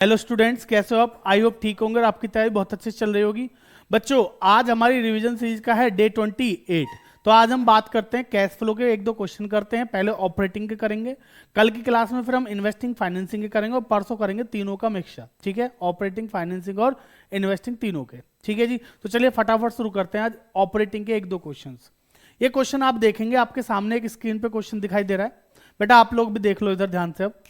Hello students, कैसे हो आप? आई होप ठीक होंगे और आपकी तैयारी बहुत अच्छे से चल रही होगी। बच्चों, आज हमारी रिवीजन सीरीज का है डे 28। तो आज हम बात करते हैं कैश फ्लो के, एक दो क्वेश्चन करते हैं। पहले ऑपरेटिंग के करेंगे, कल की क्लास में फिर हम इन्वेस्टिंग फाइनेंसिंग के करेंगे और परसों करेंगे तीनों का मिक्सचर। ठीक है, ऑपरेटिंग, फाइनेंसिंग और इन्वेस्टिंग तीनों के। ठीक है जी, तो चलिए फटाफट शुरू करते हैं आज ऑपरेटिंग के एक दो क्वेश्चन। ये क्वेश्चन आप देखेंगे, आपके सामने एक स्क्रीन पे क्वेश्चन दिखाई दे रहा है। बेटा आप लोग भी देख लो इधर ध्यान से। अब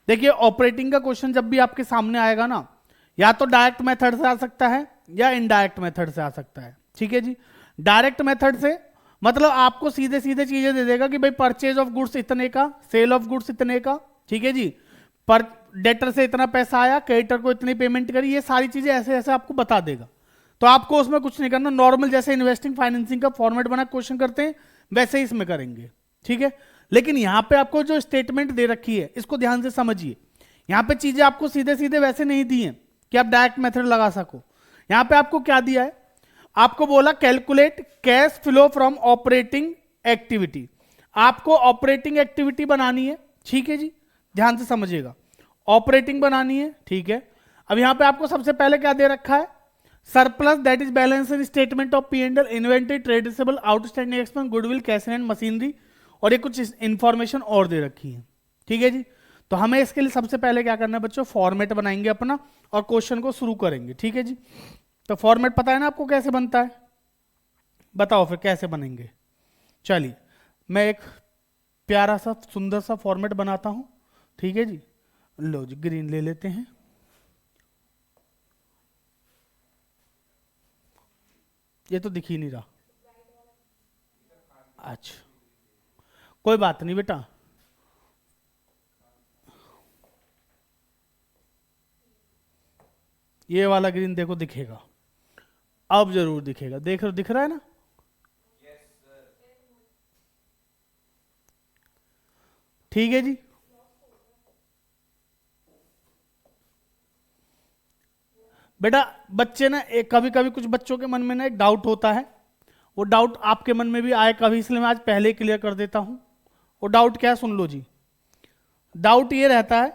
देखिए, ऑपरेटिंग का क्वेश्चन जब भी आपके सामने आएगा ना, या तो डायरेक्ट मेथड से आ सकता है या इनडायरेक्ट मेथड से आ सकता है। ठीक है जी, डायरेक्ट मेथड से मतलब आपको सीधे सीधे चीजें दे देगा कि भाई परचेज ऑफ गुड्स इतने का, सेल ऑफ गुड्स इतने का। ठीक है जी, पर डेटर से इतना पैसा आया, क्रेडिटर को इतनी पेमेंट करी, ये सारी चीजें ऐसे ऐसे आपको बता देगा। तो आपको उसमें कुछ नहीं करना, नॉर्मल जैसे इन्वेस्टिंग फाइनेंसिंग का फॉर्मेट बना क्वेश्चन करते हैं वैसे ही इसमें करेंगे। ठीक है, लेकिन यहां पे आपको जो स्टेटमेंट दे रखी है इसको ध्यान से समझिए। यहां पे चीजें आपको सीधे सीधे वैसे नहीं दी हैं कि आप डायरेक्ट मेथड लगा सको। यहां पे आपको क्या दिया है? आपको बोला calculate cash flow from operating activity. आपको ऑपरेटिंग एक्टिविटी बनानी है। ठीक है जी, ध्यान से समझिएगा, ऑपरेटिंग बनानी है। ठीक है, अब यहां पे आपको सबसे पहले क्या दे रखा है? Surplus that is balance in statement of P and L, inventory, trade receivable, outstanding expense, goodwill, cash and machinery, और ये कुछ इंफॉर्मेशन और दे रखी है। ठीक है जी, तो हमें इसके लिए सबसे पहले क्या करना है बच्चों? फॉर्मेट बनाएंगे अपना और क्वेश्चन को शुरू करेंगे। ठीक है जी, तो फॉर्मेट पता है ना आपको कैसे बनता है? बताओ फिर कैसे बनेंगे। चलिए, मैं एक प्यारा सा सुंदर सा फॉर्मेट बनाता हूं। ठीक है जी, लो जी, ग्रीन ले लेते हैं। ये तो दिख ही नहीं रहा। अच्छा, कोई बात नहीं बेटा, ये वाला ग्रीन देखो दिखेगा, अब जरूर दिखेगा। देख रहे, दिख रहा है ना? ठीक है जी, बेटा बच्चे ना एक, कभी कभी कुछ बच्चों के मन में ना एक डाउट होता है, वो डाउट आपके मन में भी आए कभी, इसलिए मैं आज पहले ही क्लियर कर देता हूं। वो डाउट क्या है सुन लो जी। डाउट ये रहता है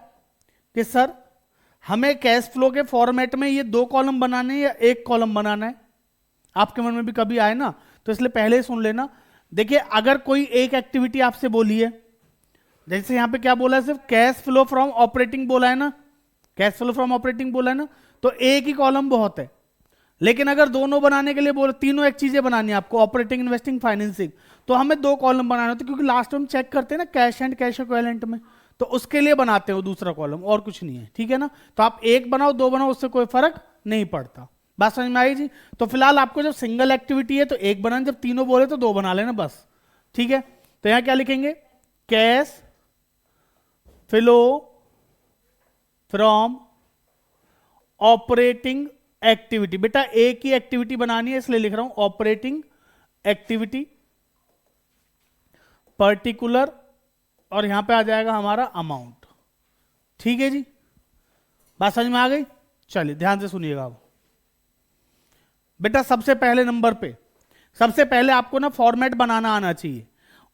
कि सर हमें कैश फ्लो के फॉर्मेट में ये दो कॉलम बनाने हैं या एक कॉलम बनाना है? आपके मन में भी कभी आए ना, तो इसलिए पहले ही सुन लेना। देखिए, अगर कोई एक एक्टिविटी आपसे बोली है, जैसे यहां पे क्या बोला है? सिर्फ कैश फ्लो फ्रॉम ऑपरेटिंग बोला है ना, कैश फ्लो फ्रॉम ऑपरेटिंग बोला है ना, तो एक ही कॉलम बहुत है। लेकिन अगर दोनों बनाने के लिए बोले, तीनों एक चीजें बनानी है आपको, ऑपरेटिंग, इन्वेस्टिंग, फाइनेंसिंग, तो हमें दो कॉलम बनाना होता है, क्योंकि लास्ट में हम चेक करते हैं ना कैश एंड कैश इक्विवेलेंट में, तो उसके लिए बनाते हो दूसरा कॉलम, और कुछ नहीं है। ठीक है ना, तो आप एक बनाओ दो बनाओ, उससे कोई फर्क नहीं पड़ता। बात समझ में आई जी? तो फिलहाल आपको जब सिंगल एक्टिविटी है तो एक बनाना, जब तीनों बोले तो दो बना लेना बस। ठीक है, तो यहां क्या लिखेंगे? Cash flow from operating activity. बेटा एक ही एक्टिविटी बनानी है इसलिए लिख रहा हूं ऑपरेटिंग एक्टिविटी पर्टिकुलर, और यहां पे आ जाएगा हमारा अमाउंट। ठीक है जी, बात समझ में आ गई? चलिए ध्यान से सुनिएगा। अब बेटा सबसे पहले नंबर पे, सबसे पहले आपको ना फॉर्मेट बनाना आना चाहिए।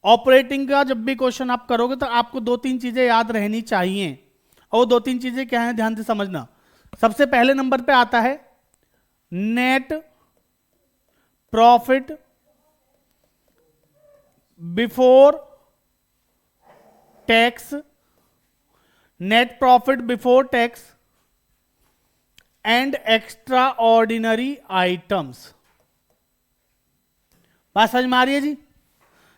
ऑपरेटिंग का जब भी क्वेश्चन आप करोगे तो आपको दो तीन चीजें याद रहनी चाहिए, और वो दो तीन चीजें क्या है ध्यान से समझना। सबसे पहले नंबर पे आता है net profit before tax, net profit before tax and extra ordinary items. बात समझ में आ रही है जी?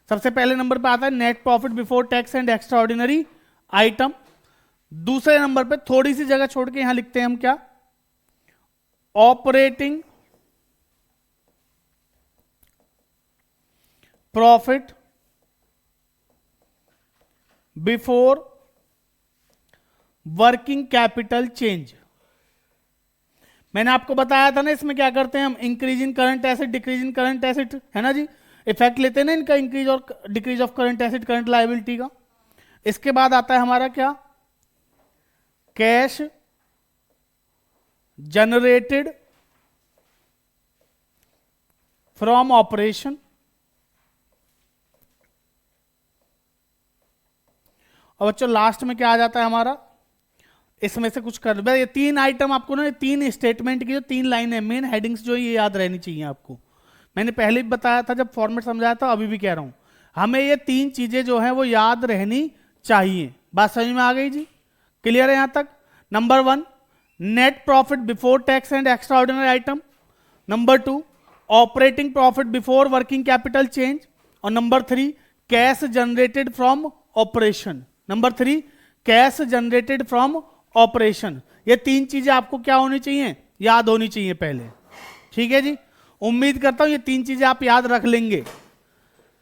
सबसे पहले नंबर पे आता है net profit before tax and extra ordinary item. दूसरे नंबर पे थोड़ी सी जगह छोड़ के यहां लिखते हैं हम क्या? Operating profit before working capital change. मैंने आपको बताया था ना, इसमें क्या करते हैं हम? Increase in current asset, decrease in current asset, है ना जी? इफेक्ट लेते हैं ना इनका, इंक्रीज और decrease of current asset, current liability का। इसके बाद आता है हमारा क्या? कैश जनरेटेड फ्रॉम ऑपरेशन, और बच्चों लास्ट में क्या आ जाता है हमारा? इसमें से कुछ कर, ये 3 आइटम आपको ना, 3 स्टेटमेंट की जो 3 लाइन है, मेन हेडिंग्स जो ये याद रहनी चाहिए आपको। मैंने पहले भी बताया था जब फॉर्मेट समझाया था, अभी भी कह रहा हूं, हमें ये 3 चीजें जो है वो याद रहनी चाहिए। बात समझ में आ गई जी? क्लियर है यहां तक? Number 1 net profit before tax and extra ordinary item, number 2 operating profit before working capital change, और number 3 cash generated from operation. Number 3 cash generated from operation. ये 3 चीजें आपको क्या होनी चाहिए? याद होनी चाहिए पहले। ठीक है जी, उम्मीद करता हूं ये 3 चीजें आप याद रख लेंगे।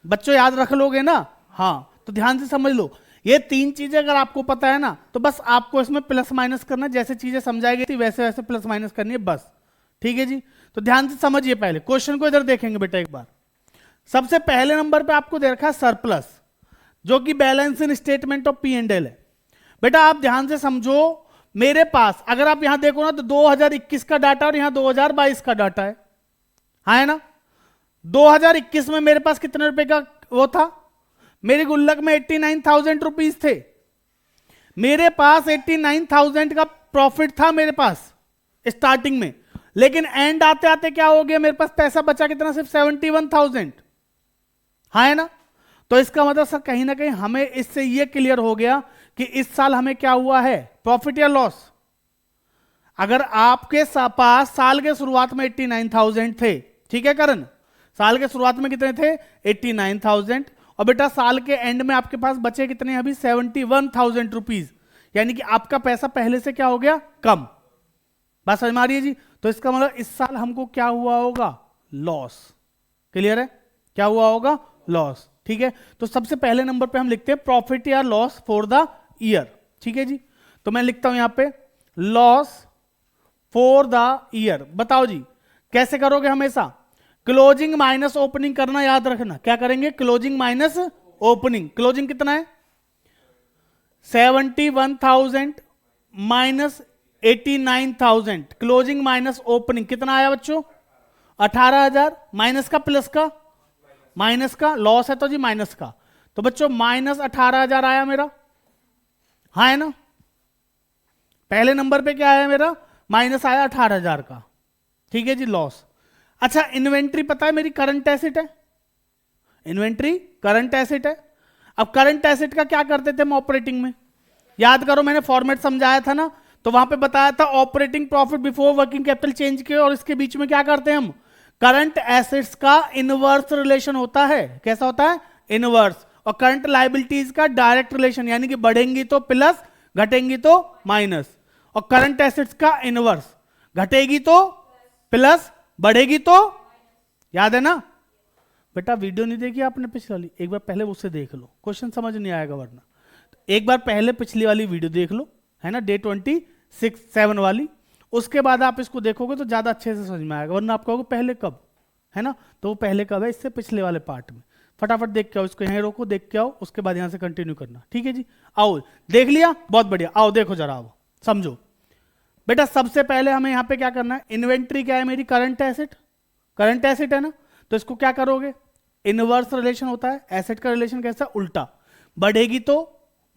बच्चों याद रख लोगे ना? हाँ, तो ध्यान से समझ लो, ये 3 चीजें अगर आपको पता है ना, तो बस आपको इसमें प्लस माइनस करना, जैसे चीजें समझाई गई थी वैसे वैसे प्लस माइनस करनी है बस। ठीक है जी, तो ध्यान से समझिए। पहले क्वेश्चन को इधर देखेंगे बेटा एक बार। सबसे पहले नंबर पे आपको दे रखा है सरप्लस, जो कि balance in statement of P and L है। बेटा आप ध्यान से समझो, मेरे पास अगर आप यहां देखो ना, तो 2021 का डाटा और यहां 2022 का डाटा है, हाँ है ना? 2021 में मेरे पास कितने रुपए का वो था? मेरी गुल्लक में 89,000 रुपीज थे। मेरे पास 89,000 का प्रॉफिट था मेरे पास स्टार्टिंग में, लेकिन एंड आते आते क्या हो गया, मेरे पास पैसा बचा कितना? सिर्फ 71,000, हाँ है ना? तो इसका मतलब सर कहीं ना कहीं हमें इससे यह क्लियर हो गया कि इस साल हमें क्या हुआ है, प्रॉफिट या लॉस। अगर आपके पास साल के शुरुआत में 89,000 थे, ठीक है करण, साल के शुरुआत में कितने थे? 89,000, और बेटा साल के एंड में आपके पास बचे कितने? अभी 71,000 रुपीज, यानी कि आपका पैसा पहले से क्या हो गया? कम। बात समझ में आ रही है जी? तो इसका मतलब इस साल हमको क्या हुआ होगा? लॉस। क्लियर है? क्या हुआ होगा? लॉस। ठीक है, तो सबसे पहले नंबर पे हम लिखते हैं प्रॉफिट या लॉस फॉर द ईयर। ठीक है जी, तो मैं लिखता हूं यहां पे लॉस फॉर द ईयर। बताओ जी कैसे करोगे? हमेशा क्लोजिंग माइनस ओपनिंग करना याद रखना। क्या करेंगे? Closing minus opening. क्लोजिंग कितना है? 71,000 माइनस 89,000, क्लोजिंग माइनस ओपनिंग कितना आया बच्चों? 18,000। माइनस का प्लस का? माइनस का। लॉस है तो जी माइनस का, तो बच्चों माइनस 18,000 आया मेरा, हाँ है ना? पहले नंबर पे क्या आया मेरा? माइनस आया 18,000 का। ठीक है जी, लॉस। अच्छा, इन्वेंट्री पता है मेरी करंट एसेट है, इन्वेंट्री करंट एसेट है। अब करंट एसेट का क्या करते थे हम ऑपरेटिंग में? याद करो, मैंने फॉर्मेट समझाया था ना, तो वहां पे बताया था operating profit before working capital change के, और इसके बीच में क्या करते हैं हम? करंट एसेट्स का इनवर्स रिलेशन होता है। कैसा होता है? इनवर्स। और करंट लायबिलिटीज का डायरेक्ट रिलेशन, यानी कि बढ़ेंगी तो प्लस, घटेंगी तो माइनस। और करंट एसेट्स का इनवर्स, घटेगी तो प्लस, बढ़ेगी तो, याद है ना? बेटा वीडियो नहीं देखी आपने पिछली वाली? एक बार पहले उससे देख लो, क्वेश्चन समझ नहीं आएगा वरना। एक बार पहले पिछली वाली वीडियो देख लो, है ना, डे 26-7 वाली, उसके बाद आप इसको देखोगे तो ज्यादा अच्छे से समझ में आएगा। वरना आप कहोगे पहले कब, है ना? तो वो पहले कब है? इससे पिछले वाले पार्ट में। फटाफट देख के आओ, इसको यहीं रोको, देख के आओ, उसके बाद यहां से कंटिन्यू करना। ठीक है जी, आओ। देख लिया? बहुत बढ़िया। आओ देखो जरा, आओ समझो बेटा। सबसे पहले हमें यहां पे क्या करना है? इन्वेंट्री क्या है मेरी? Current asset. करंट एसेट है ना, तो इसको क्या करोगे? इनवर्स रिलेशन होता है, एसेट का रिलेशन कैसा? उल्टा। बढ़ेगी तो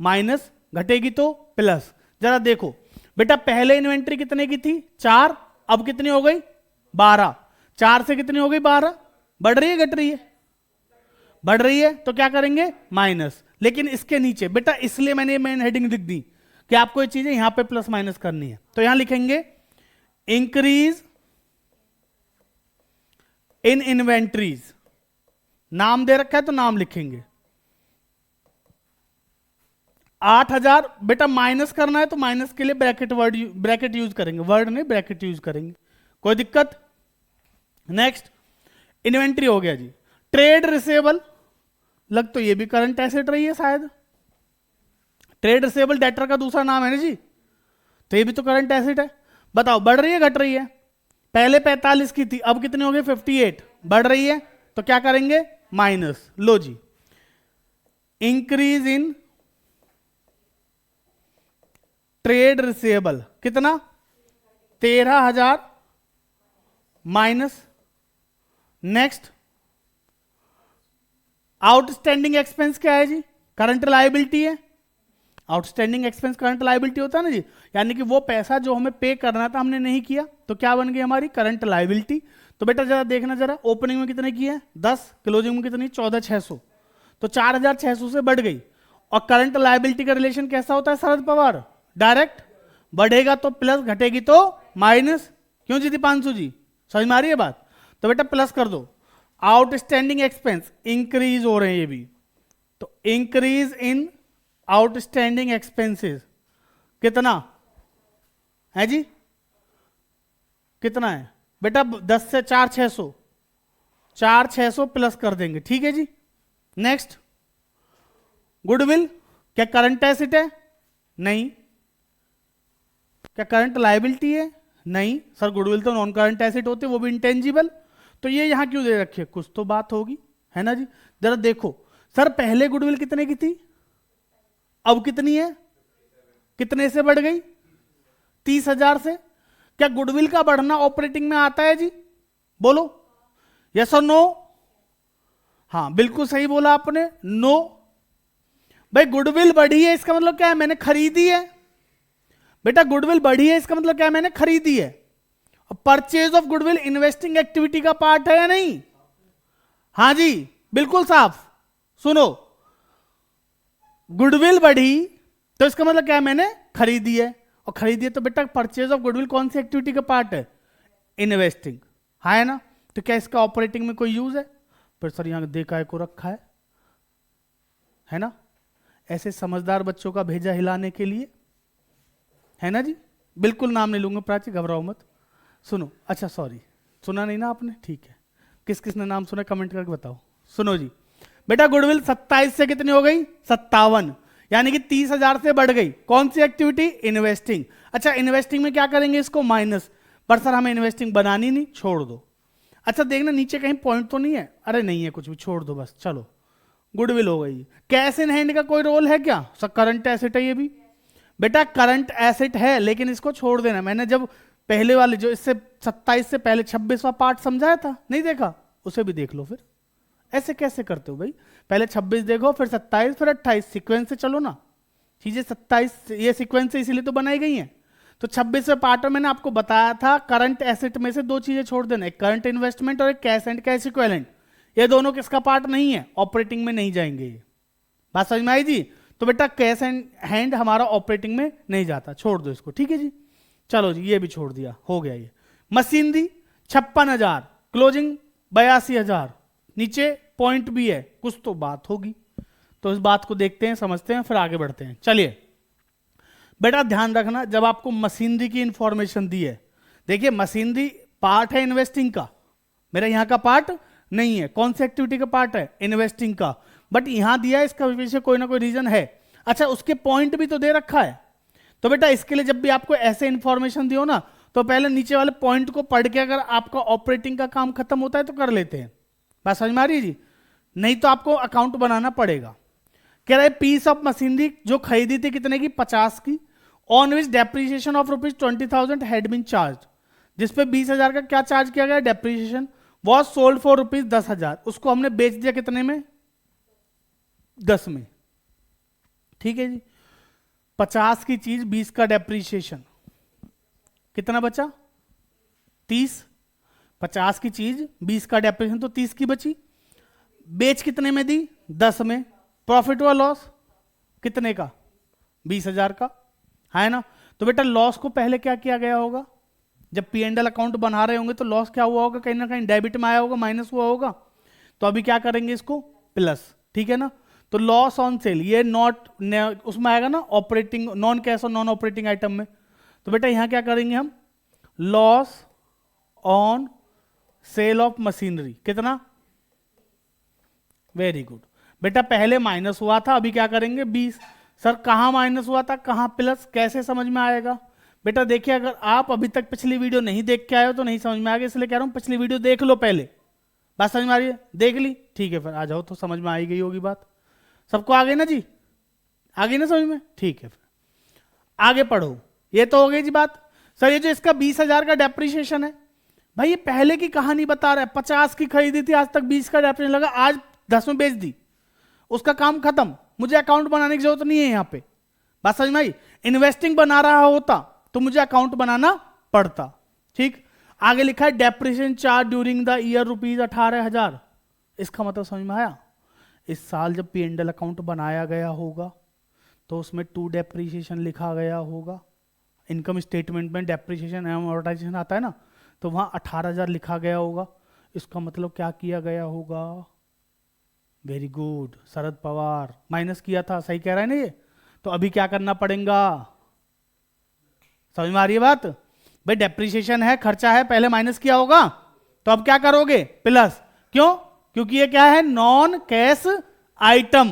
माइनस, घटेगी तो प्लस। जरा देखो बेटा, पहले इन्वेंट्री कितने की थी? 4, अब कितनी हो गई? 12। 4 से कितनी हो गई? 12। बढ़ रही है घट रही है? बढ़ रही है, तो क्या करेंगे? माइनस। लेकिन इसके नीचे बेटा, इसलिए मैंने मेन हेडिंग लिख दी कि आपको ये चीजें यहां पे प्लस माइनस करनी है, तो यहां लिखेंगे इंक्रीज इन इन्वेंट्रीज। नाम दे रखा है तो नाम लिखेंगे 8,000। बेटा माइनस करना है तो माइनस के लिए ब्रैकेट यूज करेंगे, वर्ड नहीं ब्रैकेट यूज करेंगे, कोई दिक्कत? नेक्स्ट, इन्वेंट्री हो गया जी। ट्रेड रिसेबल, लग तो ये भी करंट एसेट रही है शायद। ट्रेड रिसेबल डेटर का दूसरा नाम है ना जी, तो ये भी तो करंट एसेट है। बताओ बढ़ रही है घट रही है? पहले 45 की थी, अब कितनी हो गई? 58। बढ़ रही है, तो क्या करेंगे? माइनस। लो जी, इंक्रीज इन ट्रेड रिसेबल कितना? 13,000 माइनस। नेक्स्ट, आउटस्टैंडिंग एक्सपेंस क्या है जी? करंट लायबिलिटी है, आउटस्टैंडिंग एक्सपेंस करंट लायबिलिटी होता है ना जी, यानी कि वो पैसा जो हमें पे करना था हमने नहीं किया, तो क्या बन गई हमारी करंट लायबिलिटी। तो बेटा जरा देखना, जरा ओपनिंग में कितने की है 10, क्लोजिंग में कितनी 14,600, तो 4,600 से बढ़ गई। और करंट लायबिलिटी का रिलेशन कैसा होता है शरद पवार, डायरेक्ट, बढ़ेगा तो प्लस, घटेगी तो माइनस। क्यों जी दीपांशु जी, समझ में आ रही है बात? तो बेटा प्लस कर दो। आउटस्टैंडिंग एक्सपेंस इंक्रीज हो रहे हैं ये भी, तो इंक्रीज इन आउटस्टैंडिंग एक्सपेंसेस कितना है जी, कितना है बेटा 10 से 4,600, 4,600 प्लस कर देंगे, ठीक है जी। नेक्स्ट, गुडविल, क्या करंट एसेट है? नहीं। क्या करंट लायबिलिटी है? नहीं सर, गुडविल तो नॉन करंट एसेट होते, वो भी इंटेंजिबल। तो ये यहां क्यों दे रखी है, कुछ तो बात होगी, है ना जी। जरा देखो सर, पहले गुडविल कितने की थी, अब कितनी है, कितने से बढ़ गई, 30,000 से। क्या गुडविल का बढ़ना ऑपरेटिंग में आता है जी, बोलो यस और नो? हाँ बिल्कुल सही बोला आपने, नो। भाई गुडविल बढ़ी है इसका मतलब क्या है, मैंने खरीदी है। बेटा गुडविल बढ़ी है इसका मतलब क्या है, मैंने खरीदी है। Purchase of goodwill investing activity का पार्ट है या नहीं? हाँ जी बिल्कुल साफ। सुनो, गुडविल बढ़ी तो इसका मतलब क्या है, मैंने खरीदी है, और खरीदी है तो बेटा परचेज ऑफ गुडविल कौन सी एक्टिविटी का पार्ट है, इन्वेस्टिंग, हाँ है ना। तो क्या इसका ऑपरेटिंग में कोई यूज है? पर सर यहां देखा को रखा है ना, ऐसे समझदार बच्चों का भेजा हिलाने के लिए, है ना जी। बिल्कुल नाम नहीं लूंगा प्राची, घबराओ मत। सुनो, अच्छा सॉरी सुना नहीं ना आपने, ठीक है, किस किसने नाम सुना कमेंट करके बताओ। सुनो जी, बेटा गुडविल 27 से कितनी हो गई, 57, यानी कि 30,000 से बढ़ गई। कौन सी एक्टिविटी, इन्वेस्टिंग। अच्छा इन्वेस्टिंग में क्या करेंगे, इसको माइनस, पर सर हमें इन्वेस्टिंग बनानी नहीं, छोड़ दो। अच्छा देखना नीचे कहीं पॉइंट तो नहीं है, अरे नहीं है कुछ भी, छोड़ दो बस, चलो गुडविल हो गई। कैश इन हैंड का कोई रोल है क्या, सर करंट एसेट है ये भी। बेटा करंट एसेट है, लेकिन इसको छोड़ देना। मैंने जब पहले वाले जो इससे 27 से पहले 26वां पार्ट समझाया था, नहीं देखा, उसे भी देख लो। फिर ऐसे कैसे करते हो भाई, पहले 26 देखो, फिर 27, फिर 28, सीक्वेंस से चलो ना चीजें। 27 ये सीक्वेंस से इसीलिए तो बनाई गई हैं। तो 26वें पार्ट में मैंने आपको बताया था करंट एसेट में से दो चीजें छोड़ देना, एक करंट इन्वेस्टमेंट और एक कैश एंड कैश इक्विवेलेंट। ये दोनों किसका पार्ट नहीं है, ऑपरेटिंग में नहीं जाएंगे। बात समझ में आई जी। तो बेटा कैश एंड हैंड हमारा ऑपरेटिंग में नहीं जाता, छोड़ दो इसको, ठीक है जी। चलो जी ये भी छोड़ दिया, हो गया ये। मशीनरी 56,000, क्लोजिंग 82,000, नीचे पॉइंट भी है, कुछ तो बात होगी। तो इस बात को देखते हैं, समझते हैं, फिर आगे बढ़ते हैं। चलिए बेटा ध्यान रखना, जब आपको मशीनरी की इंफॉर्मेशन दी है, देखिए मशीनरी पार्ट है इन्वेस्टिंग का, मेरा यहां का पार्ट नहीं है। कौन सी एक्टिविटी का पार्ट है, इन्वेस्टिंग का, बट यहां दिया है, इसका पीछे कोई ना कोई रीजन है। अच्छा उसके पॉइंट भी तो दे रखा है। तो बेटा इसके लिए जब भी आपको ऐसे इंफॉर्मेशन दियो ना, तो पहले नीचे वाले पॉइंट को पढ़ के अगर आपका ऑपरेटिंग का काम खत्म होता है तो कर लेते हैं। बात समझ में आ रही है जी, नहीं तो आपको अकाउंट बनाना पड़ेगा। कह रहे पीस ऑफ मशीनरी जो खरीदी थी कितने की, 50 की, on which depreciation of ₹20,000 had been charge, जिसपे 20,000 का क्या चार्ज किया गया, डेप्रीशिएशन, वॉज सोल्ड फॉर ₹10,000, उसको हमने बेच दिया कितने में, 10 में, ठीक है जी। 50 की चीज 20 का डेप्रीशिएशन, कितना बचा, 30। 50 की चीज 20 का डेप्रीशिएशन, तो 30 की बची। बेच कितने में दी, 10 में। प्रॉफिट हुआ लॉस कितने का, 20,000 का, है ना। तो बेटा लॉस को पहले क्या किया गया होगा, जब P&L अकाउंट बना रहे होंगे तो लॉस क्या हुआ होगा, कहीं ना कहीं डेबिट में आया होगा, माइनस हुआ होगा। तो अभी क्या करेंगे इसको, प्लस, ठीक है ना। तो लॉस ऑन सेल ये नॉट उसमें आएगा ना, ऑपरेटिंग नॉन कैश और नॉन ऑपरेटिंग आइटम में। तो बेटा यहां क्या करेंगे हम, loss on sale of machinery, कितना, वेरी गुड। बेटा पहले माइनस हुआ था, अभी क्या करेंगे 20। सर कहां माइनस हुआ था, कहां प्लस, कैसे समझ में आएगा। बेटा देखिए अगर आप अभी तक पिछली वीडियो नहीं देख के आए हो तो नहीं समझ में आएगा, इसलिए कह रहा हूं पिछली वीडियो देख लो पहले। बात समझ में आ रही है, देख ली, ठीक है, फिर आ जाओ, तो समझ में आई गई होगी बात। सबको आ गई ना जी, आ गई ना समझ में, ठीक है, फिर आगे पढ़ो। ये तो हो गई जी बात। सर ये जो इसका 20,000 का डेप्रीशिएशन है, भाई ये पहले की कहानी बता रहा है, 50 की खरीदी थी, आज तक 20 का डेप्रीशिएशन लगा, आज 10 में बेच दी, उसका काम खत्म, मुझे अकाउंट बनाने की जरूरत नहीं है यहाँ पे। बात समझ में आई? इन्वेस्टिंग बना रहा होता तो मुझे अकाउंट बनाना पड़ता। ठीक, आगे लिखा है depreciation charge during the year ₹18,000। इसका मतलब समझ में आया? इस साल जब P&L अकाउंट बनाया गया होगा तो उसमें टू डेप्रिसिएशन लिखा गया होगा। इनकम स्टेटमेंट में डेप्रिसिएशन एवं अमोर्टाइजेशन आता है ना, तो वहां 18,000 लिखा गया होगा। इसका मतलब क्या किया गया होगा? Very good Sharad Pawar, minus किया था। सही कह रहा है ना ये? तो अभी क्या करना पड़ेगा? समझ में आ रही है बात? भाई डेप्रिसिएशन है, खर्चा है, पहले माइनस किया होगा, तो अब क्या करोगे? प्लस। क्यों? क्योंकि ये क्या है? Non cash item.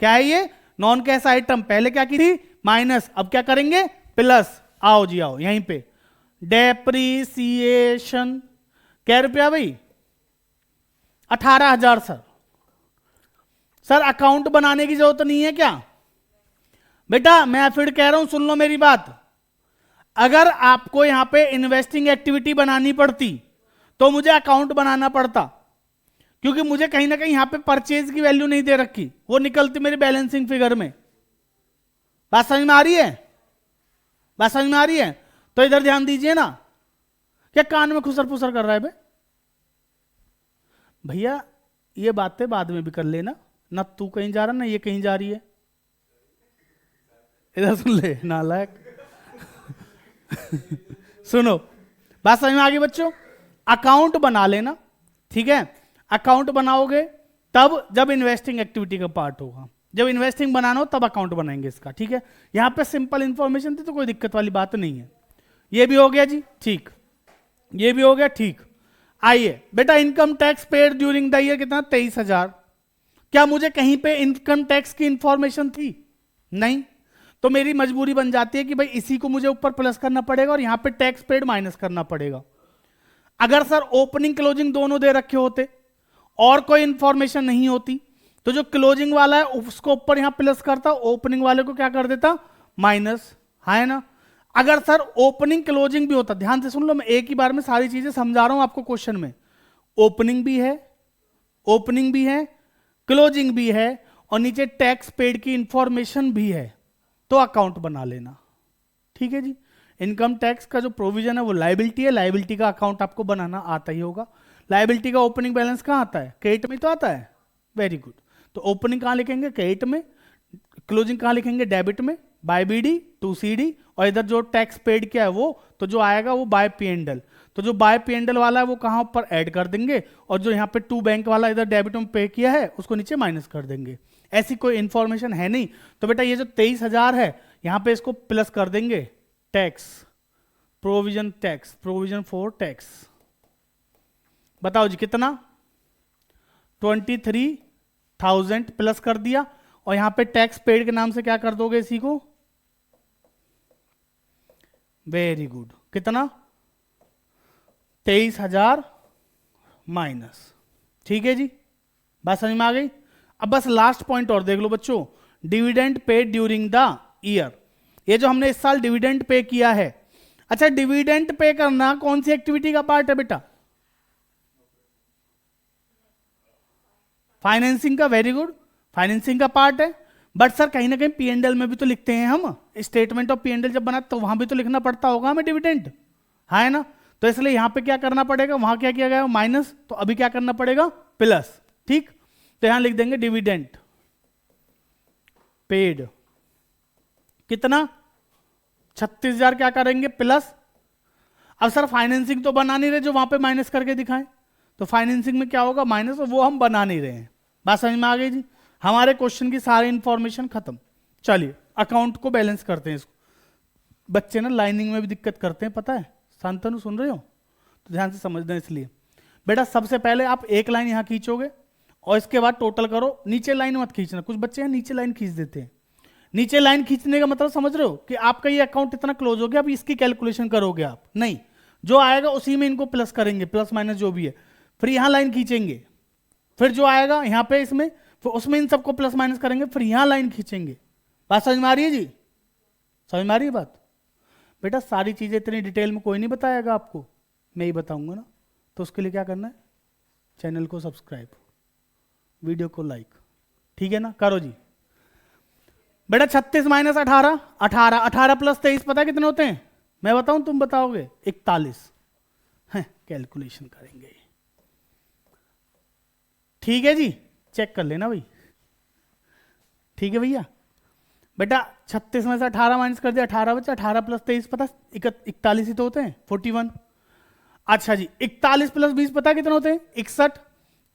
क्या है ये? Non cash item. पहले क्या की थी? माइनस, अब क्या करेंगे? प्लस। आओ जी आओ यहीं पे। डेप्रीसिएशन क्या रुपया भाई? 18,000 सर। सर अकाउंट बनाने की जरूरत नहीं है क्या? बेटा मैं फिर कह रहा हूं, सुन लो मेरी बात। अगर आपको यहां पे इन्वेस्टिंग एक्टिविटी बनानी पड़ती तो मुझे अकाउंट बनाना पड़ता, क्योंकि मुझे कहीं ना कहीं यहां पे परचेज की वैल्यू नहीं दे रखी, वो निकलती मेरी बैलेंसिंग फिगर में। बात समझ में आ रही है? बात समझ में आ रही है? तो इधर ध्यान दीजिए ना। क्या कान में खुसर फुसर कर रहा है बे? भैया ये बातें बाद में भी कर लेना ना, तू कहीं जा रहा ना ये कहीं जा रही है। इधर सुन ले नालायक। सुनो, बात समझ में आ गई बच्चों? अकाउंट बना लेना, ठीक है? अकाउंट बनाओगे तब जब इन्वेस्टिंग एक्टिविटी का पार्ट होगा। जब इन्वेस्टिंग बनाना हो तब अकाउंट बनाएंगे इसका, ठीक है? यहां पे सिंपल इंफॉर्मेशन थी तो कोई दिक्कत वाली बात नहीं है। ये भी हो गया जी, ठीक। ये भी हो गया, ठीक। आइए बेटा, income tax paid during the year कितना? 23,000। क्या मुझे कहीं पे इनकम टैक्स की इंफॉर्मेशन थी? नहीं। तो मेरी मजबूरी बन जाती है कि भाई इसी को मुझे ऊपर प्लस करना पड़ेगा और यहां पे टैक्स पेड माइनस करना पड़ेगा। अगर सर ओपनिंग क्लोजिंग दोनों दे रखे होते और कोई इंफॉर्मेशन नहीं होती तो जो क्लोजिंग वाला है उसको ऊपर यहां प्लस करता, ओपनिंग वाले को क्या कर देता? माइनस। है ना? अगर सर ओपनिंग क्लोजिंग भी होता, ध्यान से सुन लो, मैं एक ही बार में सारी चीजें समझा रहा हूं आपको क्वेश्चन में। ओपनिंग भी है, ओपनिंग भी है, क्लोजिंग भी है और नीचे टैक्स पेड की इंफॉर्मेशन भी है, तो अकाउंट बना लेना, ठीक है जी? इनकम टैक्स का जो प्रोविजन है वो लायबिलिटी है, लायबिलिटी का अकाउंट आपको बनाना आता ही होगा। लायबिलिटी का ओपनिंग बैलेंस कहां आता है? क्रेडिट में तो आता है। Very good. तो ओपनिंग कहां लिखेंगे? क्रेडिट में। क्लोजिंग कहां लिखेंगे? डेबिट में, बाय बीडी टू सीडी। और इधर जो टैक्स पेड किया है वो तो जो आएगा वो बाय P&L। तो जो बाय P&L वाला है वो कहां पर ऐड कर देंगे, और जो यहां पे टू बैंक वाला इधर डेबिट में पे किया है उसको नीचे माइनस कर देंगे। ऐसी कोई इंफॉर्मेशन है नहीं, तो बेटा ये जो 23,000 है यहां पे इसको प्लस कर देंगे। Tax provision, tax provision for tax. बताओ जी कितना? 23,000 प्लस कर दिया, और यहां पे टैक्स पेड के नाम से क्या कर दोगे इसी को? Very good. कितना? 23,000 माइनस। ठीक है जी, बात समझ में आ गई? अब बस लास्ट पॉइंट और देख लो बच्चों, dividend paid during the year. ये जो हमने इस साल डिविडेंड पे किया है, अच्छा डिविडेंड पे करना कौन सी एक्टिविटी का पार्ट है बेटा? फाइनेंसिंग का। वेरी गुड, फाइनेंसिंग का पार्ट है। बट सर कहीं ना कहीं P&L में भी तो लिखते हैं हम, स्टेटमेंट ऑफ P&L जब बना तो वहां भी तो लिखना पड़ता होगा हमें डिविडेंड, है ना? तो इसलिए यहां पे क्या करना पड़ेगा? वहां क्या किया गया? माइनस। तो अभी क्या करना पड़ेगा? प्लस। ठीक, तो यहां लिख देंगे डिविडेंड पेड कितना? 36,000 क्या करेंगे? प्लस। अब सर फाइनेंसिंग तो बना नहीं रहे जो वहां पे माइनस करके दिखाएं, तो फाइनेंसिंग में क्या होगा? माइनस, और वो हम बना नहीं रहे हैं। बात समझ में आ गई जी? हमारे क्वेश्चन की सारी इंफॉर्मेशन खत्म। चलिए अकाउंट को बैलेंस करते हैं। इसको बच्चे ना लाइनिंग में भी दिक्कत करते हैं, पता है? शांतनु सुन रहे हो तो ध्यान से समझना। इसलिए बेटा सबसे पहले आप एक लाइन यहां खींचोगे और इसके बाद टोटल करो। नीचे लाइन मत खींचना, कुछ बच्चे हैं नीचे लाइन खींच देते हैं। नीचे लाइन खींचने का मतलब समझ रहे हो कि आपका ये अकाउंट इतना क्लोज हो गया, अब इसकी कैलकुलेशन करोगे आप नहीं, जो आएगा उसी में इनको प्लस करेंगे, प्लस माइनस जो भी है। फिर यहां लाइन खींचेंगे, फिर जो आएगा यहां पे इसमें, फिर उसमें इन सबको प्लस माइनस करेंगे, फिर यहां लाइन खींचेंगे। बात समझ में आ रही है जी? समझ में आ रही है बात? बेटा सारी चीजें इतनी डिटेल में कोई नहीं बताएगा आपको, मैं ही बताऊंगा ना। तो उसके लिए क्या करना है? चैनल को सब्सक्राइब, वीडियो को लाइक, ठीक है ना? करो जी। बेटा 36 माइनस 18, 18, 18 प्लस 23 पता है कितने होते हैं? मैं बताऊं तुम बताओगे? 41 है। कैलकुलेशन करेंगे, ठीक है जी, चेक कर लेना भाई, ठीक है भैया। बेटा 36 में से 18 माइनस कर दिया, 18 बचा, 18 प्लस 23 पता 41 ही तो होते हैं, 41। अच्छा जी, 41 प्लस 20 पता कितने होते हैं? 61।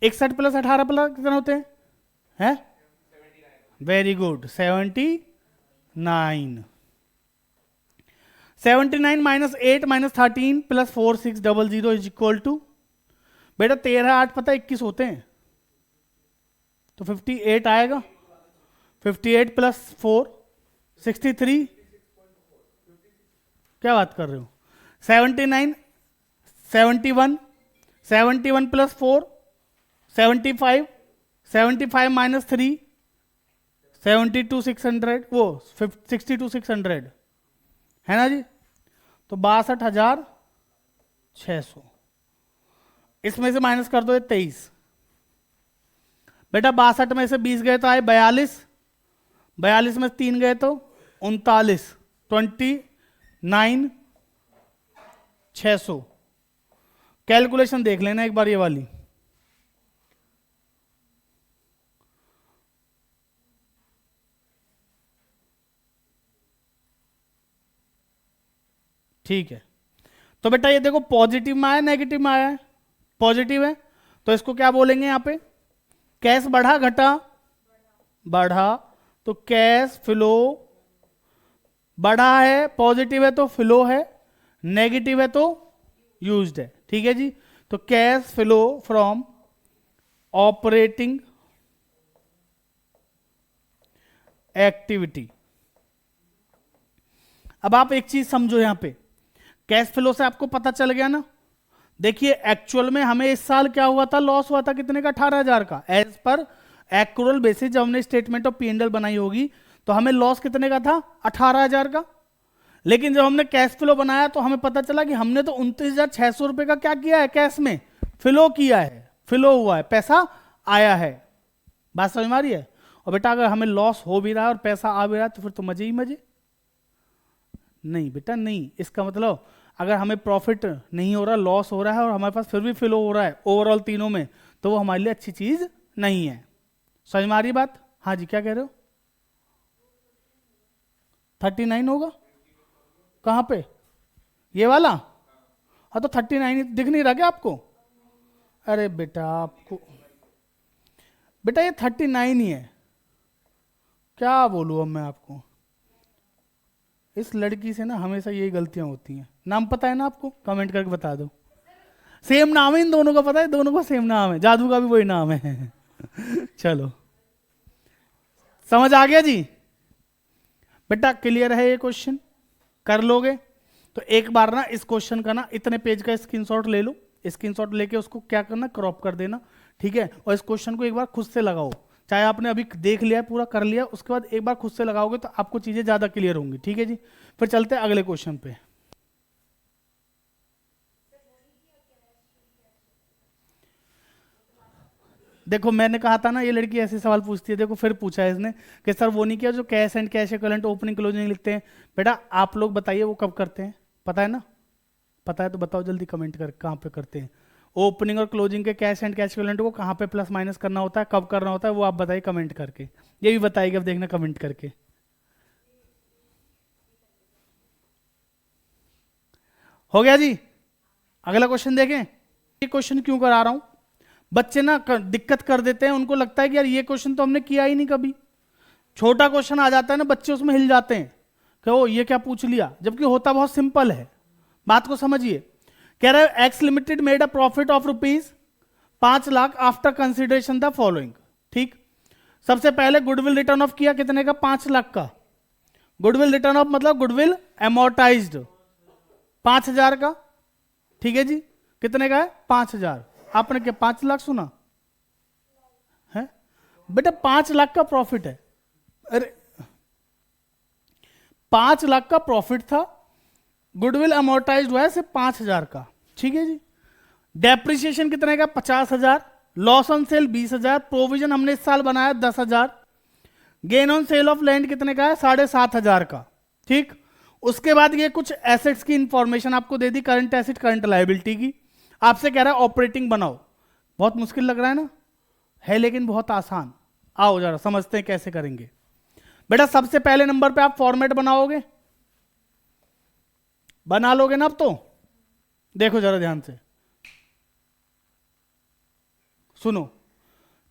61 प्लस 18 प्लस कितने होते हैं? है very good, 79। 79 minus 8 minus 13 plus 4600 is equal to, बेटा 13 8 पता 21 होते हैं, तो 58 आएगा। 58 प्लस 4 63, क्या बात कर रहे हो? 79 71, 71 प्लस 4 75, 75 माइनस 3 72 600, वो 62 600 है ना जी, तो 62,600। इसमें से माइनस कर दो 23। बेटा 62 में से 20 गए तो आए 42, 42 में 3 गए तो 39, 29,600। कैलकुलेशन देख लेना एक बार ये वाली, ठीक है। तो बेटा ये देखो पॉजिटिव में आया नेगेटिव में आया है, पॉजिटिव है तो इसको क्या बोलेंगे यहां पे? कैश बढ़ा घटा? बढ़ा, तो कैश फ्लो बढ़ा है, पॉजिटिव है तो फ्लो है, नेगेटिव है तो यूज्ड है, ठीक है जी। तो cash flow from operating activity. अब आप एक चीज समझो यहां पे, कैश फ्लो से आपको पता चल गया ना। देखिए एक्चुअल में हमें इस साल क्या हुआ था, लॉस हुआ था कितने का? 18,000 का। एज पर एक्रूअल बेसिस जब हमने स्टेटमेंट ऑफ पी&एल बनाई होगी तो हमें लॉस कितने का था? 18,000 का। लेकिन जब हमने कैश फ्लो बनाया तो हमें पता चला कि हमने तो 29,600 रुपए का क्या किया है? कैश में फ्लो किया है, फ्लो हुआ है, पैसा आया है। बात समझ में आ रही है? और बेटा अगर हमें लॉस हो भी रहा है और पैसा आ भी रहा है तो फिर तो मजे ही मजे। नहीं बेटा नहीं, इसका मतलब अगर हमें प्रॉफिट नहीं हो रहा, लॉस हो रहा है और हमारे पास फिर भी फ्लो हो रहा है ओवरऑल तीनों में, तो वो हमारे लिए अच्छी चीज नहीं है। समझ में आ रही बात? हाँ जी, क्या कह रहे हो? 39 होगा कहां पे? ये वाला? हाँ तो 39 दिख नहीं रहा क्या आपको? अरे बेटा आपको, बेटा ये 39 ही है, क्या बोलूं अब मैं आपको। इस लड़की से ना हमेशा यही गलतियां होती हैं। नाम पता है ना आपको? कमेंट करके बता दो। सेम नाम है इन दोनों का, पता है दोनों का सेम नाम है, जादू का भी वही नाम है। चलो समझ आ गया जी? बेटा क्लियर है ये क्वेश्चन? कर लोगे? तो एक बार ना इस क्वेश्चन का ना इतने पेज का स्क्रीनशॉट ले लो, स्क्रीनशॉट लेके उसको क्या करना, क्रॉप कर देना, ठीक है। और इस क्वेश्चन को एक बार खुद से लगाओ, चाहे आपने अभी देख लिया पूरा कर लिया, उसके बाद एक बार खुद से लगाओगे तो आपको चीजें ज्यादा क्लियर होंगी, ठीक है जी। फिर चलते हैं अगले क्वेश्चन पे। देखो मैंने कहा था ना ये लड़की ऐसे सवाल पूछती है, देखो फिर पूछा है इसने कि सर वो नहीं किया जो cash and cash equivalent opening closing लिखते हैं। बेटा आप लोग बताइए वो कब करते हैं? पता है ना? पता है तो बताओ जल्दी कमेंट कर, कहाँ पे करते हैं ओपनिंग और क्लोजिंग के कैश एंड कैश इक्विवेलेंट को? कहाँ पे प्लस माइनस करना होता है, कब करना होता है, वो आप बताइए कमेंट करके। ये भी बताइएगा, अब देखना कमेंट करके। हो गया जी? अगला क्वेश्चन देखें। ये क्वेश्चन क्यों करा रहा हूं, बच्चे ना दिक्कत कर देते हैं, उनको लगता है कि यार ये क्वेश्चन तो हमने किया ही नहीं कभी। छोटा क्वेश्चन आ जाता है ना, बच्चे उसमें हिल जाते हैं कि ओ ये क्या पूछ लिया, जबकि होता बहुत सिंपल है। बात को समझिए। कह रहा है x limited made a profit of ₹5,00,000 after consideration the following. ठीक, सबसे पहले गुडविल रिटर्न ऑफ किया कितने का? 5,00,000 का। गुडविल रिटर्न ऑफ मतलब गुडविल एमोर्टाइज्ड 5,000 का, ठीक है जी। कितने का है? 5,000। आपने क्या 5,00,000 सुना है? बेटा 5,00,000 का प्रॉफिट है। अरे 5,00,000 का प्रॉफिट था, गुडविल अमोर्टाइज हुआ है सिर्फ 5,000 का, ठीक है जी। डेप्रिसिएशन कितने का? 50,000। Loss on sale 20,000। प्रोविजन हमने इस साल बनाया 10,000। Gain on sale of land कितने का है? 7,500 का। ठीक, उसके बाद ये कुछ एसेट्स की इंफॉर्मेशन आपको दे दी, करंट एसेट करंट लायबिलिटी की। आपसे कह रहा है ऑपरेटिंग बनाओ। बहुत मुश्किल लग रहा है ना? है लेकिन बहुत आसान। आओ जरा समझते हैं कैसे करेंगे। बेटा सबसे पहले नंबर पे आप फॉर्मेट बनाओगे, बना लोगे ना? अब तो देखो जरा ध्यान से सुनो।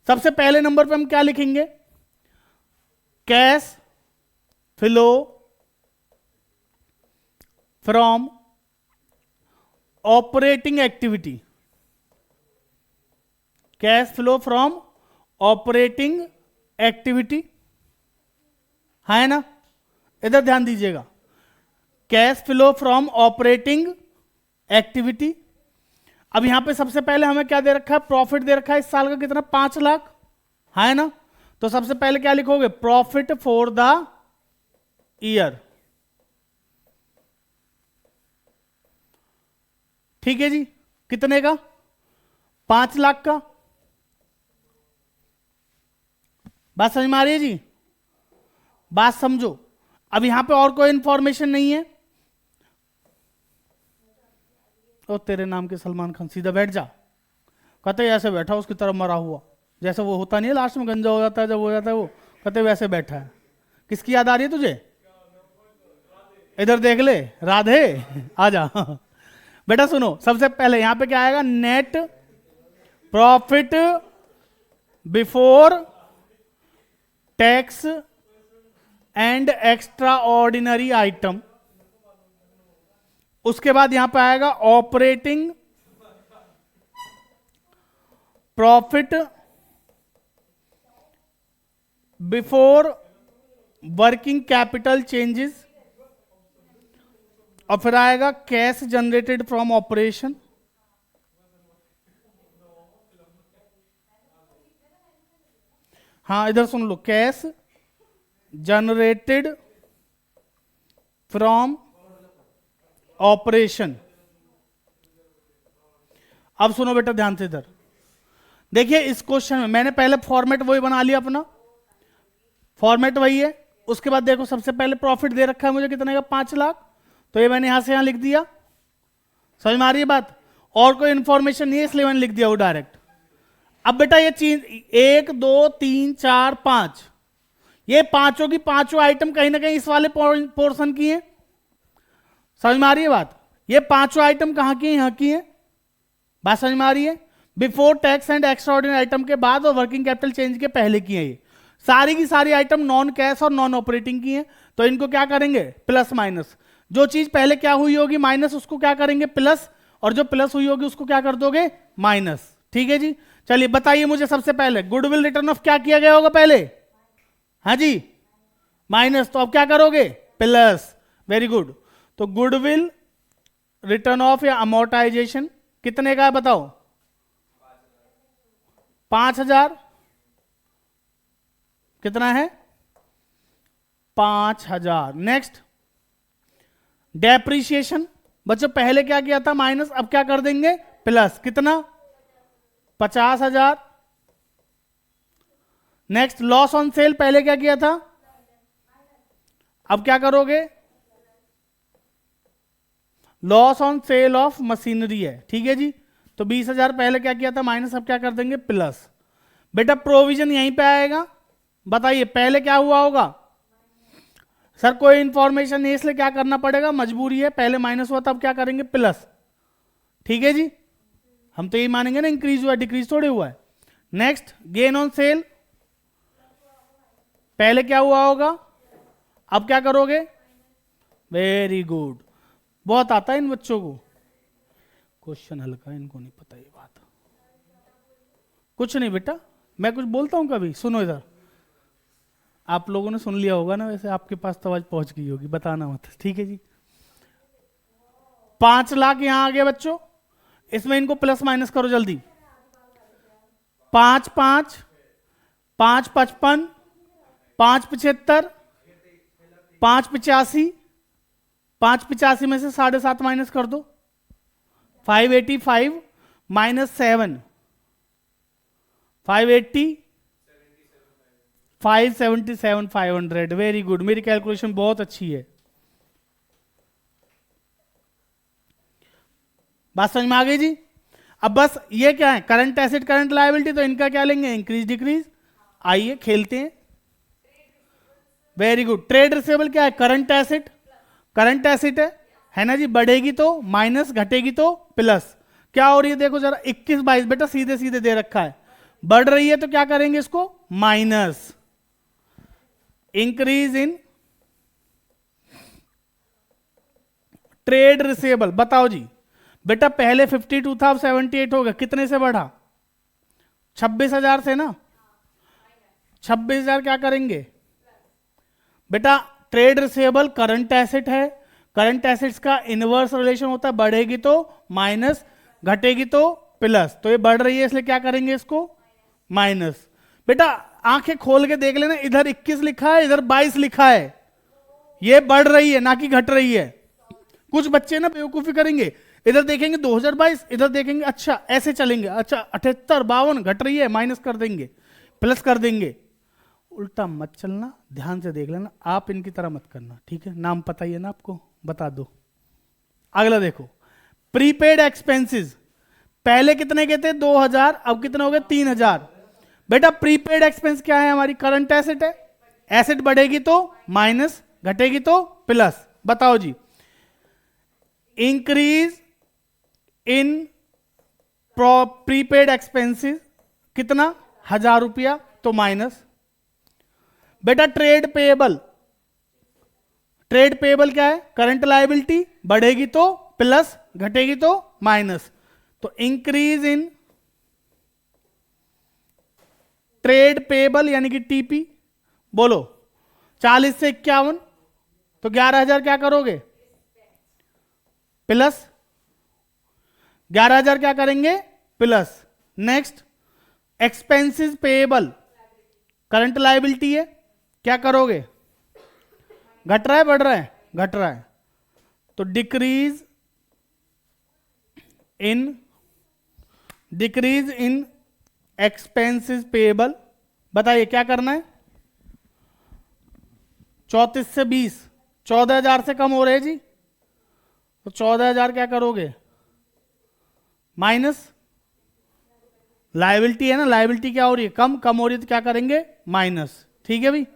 सबसे पहले नंबर पे हम क्या लिखेंगे? Cash flow from operating activity. Cash flow from operating activity, है ना? इधर ध्यान दीजिएगा। Cash flow from operating activity. अब यहां पे सबसे पहले हमें क्या दे रखा है? प्रॉफिट दे रखा है इस साल का कितना? 5 लाख, है ना? तो सबसे पहले क्या लिखोगे? Profit for the year. ठीक है जी, कितने का? 5 लाख का। बात समझ में आ रही है जी? बात समझो। अब यहां पे और कोई इंफॉर्मेशन नहीं है। ओ तेरे नाम के सलमान खान, सीधा बैठ जा। कहते ऐसे बैठा उसकी तरफ मरा हुआ, जैसे वो होता नहीं है लास्ट में गंजा हो जाता है जब हो जाता है वो, कहते वैसे बैठा है। किसकी याद आ रही है तुझे? इधर देख ले, राधे आ जा। बेटा सुनो, सबसे पहले यहां पे क्या आएगा? Net profit before tax and extra ordinary item. उसके बाद यहां पे आएगा operating profit before working capital changes, और फिर आएगा कैश जनरेटेड फ्रॉम ऑपरेशन। हाँ इधर सुन लो, कैश जनरेटेड फ्रॉम ऑपरेशन। अब सुनो बेटा ध्यान से इधर देखिए। इस क्वेश्चन में मैंने पहले फॉर्मेट वही बना लिया, अपना फॉर्मेट वही है। उसके बाद देखो सबसे पहले प्रॉफिट दे रखा है मुझे कितने का? 5 लाख। तो ये मैंने यहां से यहां लिख दिया। समझ में आ रही है बात? और कोई इंफॉर्मेशन नहीं है इसलिए मैंने लिख दिया वो डायरेक्ट। अब बेटा ये चीज 1 2 3 4 5, ये पांचों की पांचों आइटम कहीं ना कहीं इस वाले पोर्शन की है। समझ में आ रही है बात? ये पांचों आइटम कहां की है? यहां की है। बात समझ में आ रही है? Before tax and extra ordinary item के बाद और वर्किंग कैपिटल चेंज के पहले की है। ये सारी की सारी आइटम नॉन कैश और नॉन ऑपरेटिंग की है। तो इनको क्या करेंगे? Plus minus. जो चीज पहले क्या हुई होगी माइनस, उसको क्या करेंगे? प्लस। और जो प्लस हुई होगी उसको क्या कर दोगे? माइनस। ठीक है जी। चलिए बताइए मुझे सबसे पहले गुडविल रिटर्न ऑफ क्या किया गया होगा पहले? हाँ जी, माइनस। तो अब क्या करोगे? प्लस। Very good. तो गुडविल रिटर्न ऑफ या अमोर्टाइजेशन कितने का है बताओ? 5,000। कितना है? 5,000। Next depreciation. बच्चों पहले क्या किया था? माइनस, अब क्या कर देंगे? प्लस। कितना? 50,000। नेक्स्ट लॉस ऑन सेल, पहले क्या किया था? अब क्या करोगे? Loss on sale of machinery है। ठीक है जी। तो 20,000 पहले क्या किया था? माइनस, अब क्या कर देंगे? प्लस। बेटा प्रोविजन यहीं पे आएगा। बताइए पहले क्या हुआ होगा? सर कोई इंफॉर्मेशन नहीं इसलिए क्या करना पड़ेगा? मजबूरी है। पहले माइनस हुआ तब क्या करेंगे? प्लस। ठीक है जी। हम तो यही मानेंगे ना इंक्रीज हुआ डिक्रीज थोड़े हुआ है। नेक्स्ट गेन ऑन सेल, पहले क्या हुआ होगा? अब क्या करोगे? Very good. बहुत आता है इन बच्चों को क्वेश्चन हल्का, इनको नहीं पता ये बात। कुछ नहीं बेटा, मैं कुछ बोलता हूं कभी? सुनो इधर, आप लोगों ने सुन लिया होगा ना, वैसे आपके पास तो आवाज पहुंच गई होगी, बताना मत। ठीक है जी। 5 लाख यहां आ गया बच्चों। इसमें इनको प्लस माइनस करो जल्दी। 5 5 5 55 5 75 5 85 5 85 में से 7.5 माइनस कर दो। 585 माइनस 7 580 577,500। वेरी गुड, मेरी कैलकुलेशन बहुत अच्छी है। बात समझ में आ गई जी। अब बस ये क्या है, करंट एसेट करंट लायबिलिटी, तो इनका क्या लेंगे, इंक्रीज डिक्रीज। आइए खेलते हैं। Very good. ट्रेड रिसीवेबल क्या है, करंट एसेट, करंट एसेट है ना जी। बढ़ेगी तो माइनस, घटेगी तो प्लस। क्या हो रही है देखो जरा, 21 22 बेटा सीधे सीधे दे रखा है। बढ़ रही है तो क्या करेंगे इसको, minus. Increase in trade receivable, बताओ जी बेटा, पहले 52 था, अब 78 हो गया, कितने से बढ़ा, 26,000 से ना। 26,000 क्या करेंगे बेटा, ट्रेड रिसीवेबल करंट एसेट है, करंट एसेट्स का इनवर्स रिलेशन होता है, बढ़ेगी तो माइनस, घटेगी तो प्लस। तो ये बढ़ रही है इसलिए क्या करेंगे इसको, माइनस। बेटा आंखें खोल के देख लेना, इधर 21 लिखा है, इधर 22 लिखा है, ये बढ़ रही है ना कि घट रही है। कुछ बच्चे ना बेवकूफी करेंगे, इधर देखेंगे 2022, इधर देखेंगे अच्छा ऐसे चलेंगे, अच्छा 78 52 घट रही है, माइनस कर देंगे, प्लस कर देंगे। उल्टा मत चलना, ध्यान से देख लेना, आप इनकी तरह मत करना, ठीक है। नाम पता ही है ना आपको, बता दो। अगला देखो, प्रीपेड एक्सपेंसेस, पहले कितने के थे 2000, अब कितने हो गए 3000। बेटा प्रीपेड एक्सपेंस क्या है, हमारी करंट एसेट है, एसेट बढ़ेगी तो माइनस, घटेगी तो प्लस। बताओ जी, इंक्रीज इन प्रीपेड एक्सपेंसेस कितना, 1000 रुपया, तो माइनस। बेटा ट्रेड पेएबल, ट्रेड पेएबल क्या है, करंट लायबिलिटी, बढ़ेगी तो प्लस, घटेगी तो माइनस। तो इंक्रीज इन ट्रेड पेएबल यानी कि टीपी, बोलो 40 से 51, तो 11,000 क्या करोगे, प्लस 11,000 क्या करेंगे, plus. Next, expenses payable, current liability है, क्या करोगे, घट रहा है बढ़ रहा है, घट रहा है, तो डिक्रीज इन एक्सपेंसेस पेएबल। बताइए क्या करना है, 34 से 20, 14,000 से कम हो रहे जी, तो 14,000 क्या करोगे, माइनस। लायबिलिटी है ना, लायबिलिटी क्या हो रही है, कम, कम हो रही है तो क्या करेंगे, माइनस। ठीक है भाई,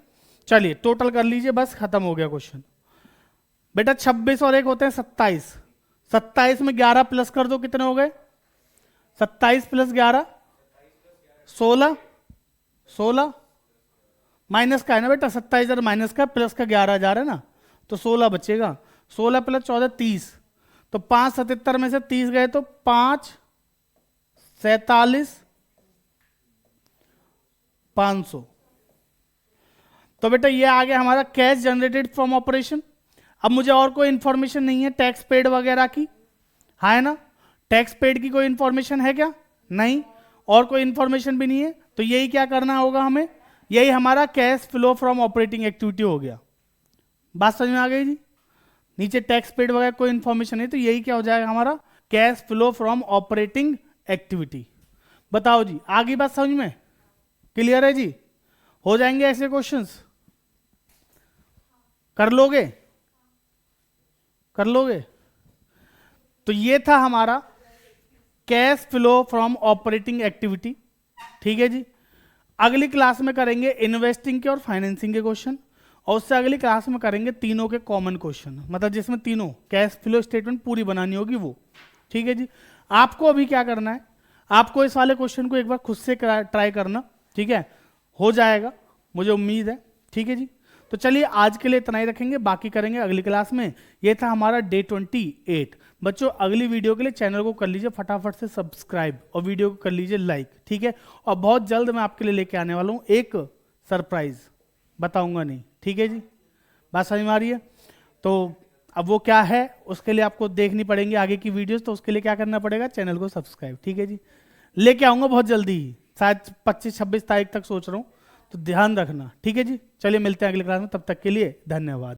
चलिए टोटल कर लीजिए, बस खत्म हो गया क्वेश्चन। बेटा 26 और एक होते हैं 27, 27 में 11 प्लस कर दो, कितने हो गए, 27 प्लस 11 16, 16 माइनस का है ना बेटा, 27,000 माइनस का, प्लस का 11,000 है ना, तो 16 बचेगा, 16 प्लस 14 30, तो 577 में से 30 गए तो 5 47 500। तो बेटा ये आ गया हमारा कैश जनरेटेड फ्रॉम ऑपरेशन। अब मुझे और कोई इंफॉर्मेशन नहीं है टैक्स पेड वगैरह की, है ना, टैक्स पेड की कोई इंफॉर्मेशन है क्या, नहीं, और कोई इंफॉर्मेशन भी नहीं है, तो यही क्या करना होगा हमें, यही हमारा cash flow from operating activity हो गया। बात समझ में आ गई जी, नीचे टैक्स पेड वगैरह कोई इंफॉर्मेशन नहीं, तो यही क्या हो जाएगा हमारा cash flow from operating activity. बताओ जी आगे बात समझ में क्लियर है जी, हो जाएंगे ऐसे क्वेश्चंस, कर लोगे, कर लोगे। तो ये था हमारा cash flow from operating activity, ठीक है जी। अगली क्लास में करेंगे इन्वेस्टिंग के और फाइनेंसिंग के क्वेश्चन, और उससे अगली क्लास में करेंगे तीनों के कॉमन क्वेश्चन, मतलब जिसमें तीनों कैश फ्लो स्टेटमेंट पूरी बनानी होगी वो, ठीक है जी। आपको अभी क्या करना है, आपको इस वाले क्वेश्चन को एक बार खुद से ट्राई करना, ठीक है, हो जाएगा मुझे उम्मीद है, ठीक है जी। तो चलिए आज के लिए इतना ही रखेंगे, बाकी करेंगे अगली क्लास में। ये था हमारा डे 28। बच्चों अगली वीडियो के लिए चैनल को कर लीजिए फटाफट से सब्सक्राइब और वीडियो को कर लीजिए लाइक, ठीक है। और बहुत जल्द मैं आपके लिए लेके आने वाला हूँ एक सरप्राइज, बताऊंगा नहीं, ठीक है जी। बात समझ में आ रही है, तो अब वो क्या है उसके लिए आपको देखनी पड़ेंगी आगे की वीडियोस, तो उसके लिए क्या करना पड़ेगा, चैनल को सब्सक्राइब, ठीक है जी। लेके आऊंगा बहुत जल्दी ही, शायद 25-26 तारीख तक सोच रहा हूँ, तो ध्यान रखना, ठीक है जी। चलिए मिलते हैं अगली क्लास में, तब तक के लिए धन्यवाद।